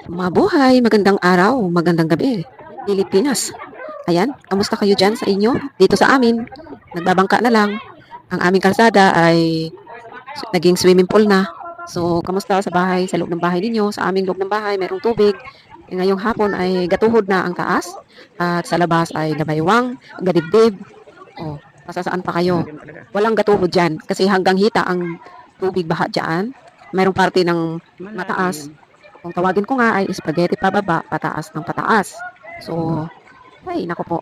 Mabuhay, magandang araw, magandang gabi, Pilipinas. Ayan, kamusta kayo diyan sa inyo? Dito sa amin, nagbabangka na lang. Ang aming kalsada ay naging swimming pool na. So, kamusta sa bahay, sa loob ng bahay ninyo? Sa aming loob ng bahay, mayroong tubig. Ngayong hapon ay gatuhod na ang taas at sa labas ay nabaywang, gadibdib. Oh, masasaan pa kayo? Walang gatuhod diyan kasi hanggang hita ang tubig baha diyan. Mayroong parte ng mataas. Kung tawagin ko nga ay spaghetti pababa, pataas ng pataas. So, ay nako po.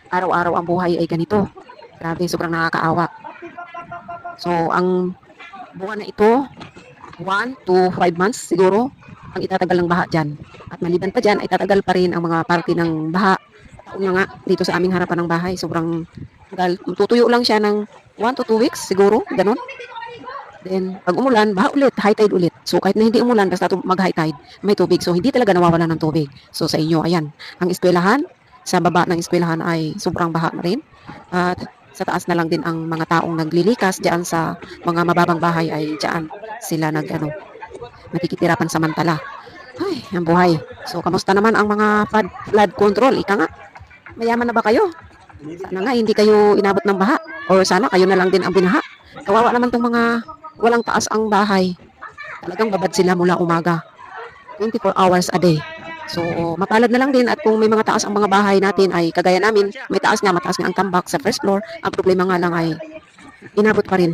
Araw-araw ang buhay ay ganito. Grabe, sobrang nakakaawa. So, ang buwan na ito, 1 to 5 months siguro, ang itatagal ng baha dyan. At maliban pa dyan, ay tatagal pa rin ang mga parte ng baha. Taon na nga, dito sa aming harapan ng bahay, sobrang tagal. Tutuyo lang siya ng 1 to 2 weeks siguro, ganun. Then, pag umulan, baha ulit, high tide ulit. So, kahit na hindi umulan, basta mag-high tide, may tubig. So, hindi talaga nawawala ng tubig. So, sa inyo, ayan, ang eskwelahan, sa baba ng eskwelahan ay sobrang baha na rin. At sa taas na lang din ang mga taong naglilikas diyan sa mga mababang bahay ay diyan sila nakikitirapan samantala. Ay, ang buhay. So, kamusta naman ang mga flood control? Ika nga, mayaman na ba kayo? Sana nga hindi kayo inabot ng baha. Or sana kayo na lang din ang binaha. Kawawa naman tong mga walang taas ang bahay. Talagang babad sila mula umaga. 24 hours a day. So, mapalad na lang din at kung may mga taas ang mga bahay natin ay kagaya namin, may taas nga, mataas nga ang tambak sa first floor. Ang problema nga lang ay inabot pa rin.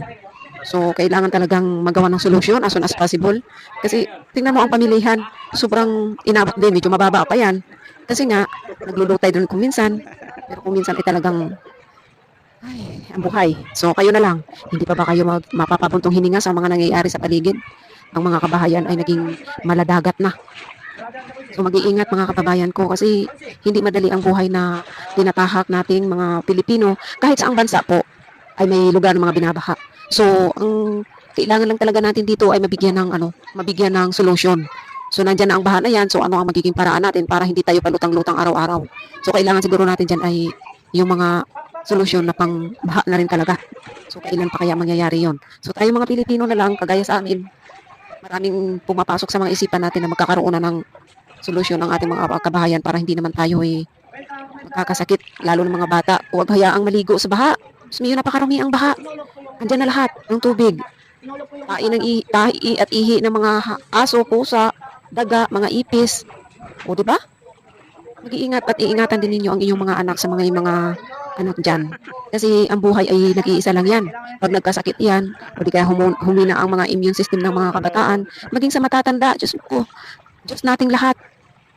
So, kailangan talagang magawa ng solusyon as soon as possible. Kasi, tingnan mo ang pamilihan, sobrang inabot din, medyo mababa pa yan. Kasi nga, naglulutay doon kung minsan, pero kung minsan ay talagang, ay, ang buhay. So, kayo na lang, hindi pa ba kayo mapapabuntong hininga sa mga nangyayari sa paligid? Ang mga kabahayan ay naging maladagat na. So mag-iingat mga kababayan ko kasi hindi madali ang buhay na tinatahak nating mga Pilipino. Kahit sa ang bansa po ay may lugar ng mga binabaha. So ang kailangan lang talaga natin dito ay mabigyan ng solusyon. So nandiyan na ang baha na yan. So ano ang magiging paraan natin para hindi tayo palutang-lutang araw-araw. So kailangan siguro natin dyan ay yung mga solusyon na pang baha na rin talaga. So kailan pa kaya mangyayari yon? So tayo mga Pilipino na lang, kagaya sa amin, maraming pumapasok sa mga isipan natin na magkakaroon na ng solusyon ang ating mga kabahayan para hindi naman tayo magkakasakit, lalo ng mga bata. Huwag hayaang maligo sa baha. Mas may napakarami ang baha. Andyan na lahat ng tubig. Tahi at ihi ng mga aso, pusa, daga, mga ipis. O, di ba? Mag-iingat at iingatan din ninyo ang inyong mga anak sa mga anak dyan. Kasi ang buhay ay nag-iisa lang yan. Pag nagkasakit yan, o di kaya humina ang mga immune system ng mga kabataan, maging sa matatanda, Diyos ko, Diyos nating lahat.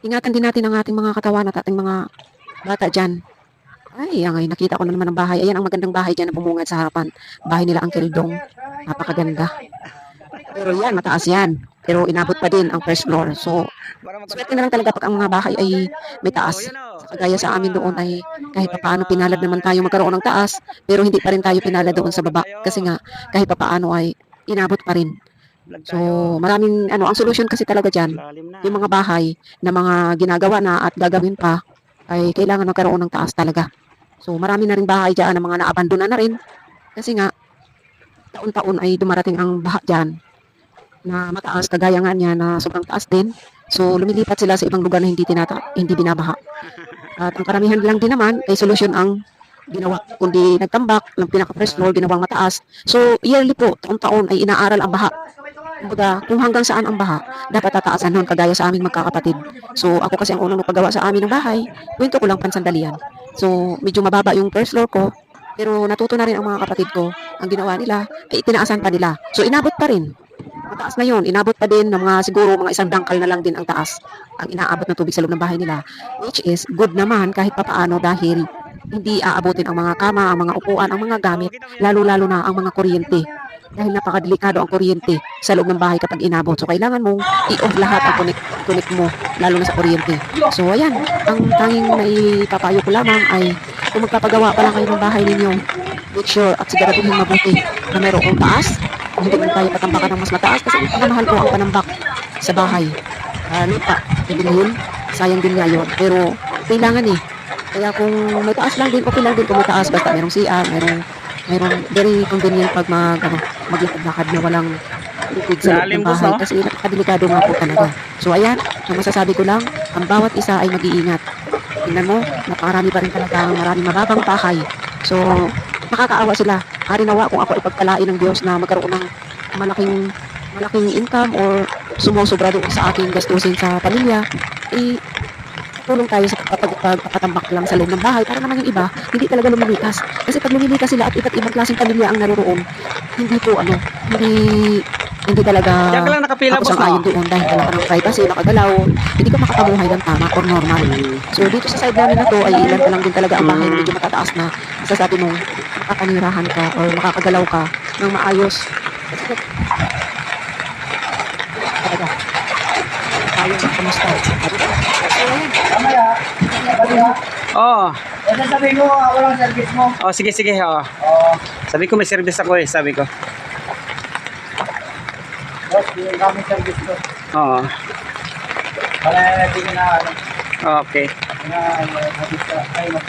Ingatan din natin ang ating mga katawan at ating mga bata dyan. Ay, nakita ko na naman ang bahay. Ayan ang magandang bahay dyan na bumungad sa harapan. Bahay nila ang Kildong. Napakaganda. Pero yan, mataas yan. Pero inabot pa din ang first floor. So, swerte na lang talaga pag ang mga bahay ay may taas. Kagaya sa amin doon ay kahit pa paano pinalad naman tayo magkaroon ng taas, pero hindi pa rin tayo pinalad doon sa baba. Kasi nga, kahit pa paano ay inabot pa rin. So, maraming, ang solusyon kasi talaga dyan, yung mga bahay na mga ginagawa na at gagawin pa, ay kailangan magkaroon ng taas talaga. So, marami na rin bahay dyan na mga naabandona na rin. Kasi nga, taon-taon ay dumarating ang baha dyan na mataas, kagaya nga niya na sobrang taas din. So, lumilipat sila sa ibang lugar na hindi binabaha. At ang karamihan lang din naman ay solusyon ang ginawa, kundi nagtambak ng pinaka-first floor, ginawang mataas. So, yearly po, taon-taon ay inaaral ang baha. Kumbaga, kung hanggang saan ang baha, dapat tataasan nun, kagaya sa aming magkakapatid. So, ako kasi ang unang nagpagawa sa amin ng bahay, kwento ko lang pansandalian. So, medyo mababa yung first floor ko, pero natuto na rin ang mga kapatid ko. Ang ginawa nila, ay itinaasan pa nila. So, inabot pa rin. Mataas na yun. Inabot pa din ng siguro mga isang dangkal na lang din ang taas. Ang inaabot na tubig sa loob ng bahay nila. Which is good naman kahit papaano dahil hindi aabutin ang mga kama, ang mga upuan, ang mga gamit, lalo-lalo na ang mga kuryente. Dahil napakadelikado ang kuryente sa loob ng bahay kapag inabot. So, kailangan mong i-off lahat ang connect mo, lalo na sa kuryente. So, ayan. Ang tanging naipapayo ko lamang ay kung magpapagawa pa lang kayo ng bahay ninyo, make sure at siguraduhin mabuti na mayroong taas. Hindi man tayo patambakan ng mas mataas kasi mahal po ang panambak sa bahay. Lupa, ibilhin, sayang din nga yun. Pero, kailangan Kaya kung may taas lang din, okay lang din kung may taas. Basta mayroong CR, mayroong very convenient pag maglakad-lakad na lubid sa loob ng Lalim, boss, bahay no? kasi napakadelikado nga po talaga. So ayan, ang masasabi ko lang, ang bawat isa ay mag-iingat. Tingnan mo, napakarami pa rin talaga ang maraming mababang bahay. So, makakaawa sila. Hari nawa kung ako ipagpalain ng Diyos na magkaroon ng malaking malaking income or sumusobra doon sa aking gastusin sa pamilya, eh, tulong tayo sa pagpapatambak lang sa loob ng bahay para naman yung iba, hindi talaga lumilikas. Kasi pag lumilikas sila at iba't ibang klaseng pamilya ang naroroon, hindi po hindi talaga Diyan ka lang nakapila, ako boss, sang-ayon no? doon dahil wala ka ng privacy, nakagalaw, hindi ka makapamuhay ng tama or normal. So dito sa side namin na to ay ilan pa lang din talaga ang bahay na medyo matataas na masasabi mong makakanirahan ka or makakagalaw ka ng maayos. Kasi talaga, tayo, kamusta? So ayan, Mamaya, Oo. kasi sabi mo, walang service mo. Oh, sige, sige. Oh. Oo. Sabi ko may service ako eh, sabi ko. Boss, yung kami service ko. Oo. Wala na natin na, Okay. na, na,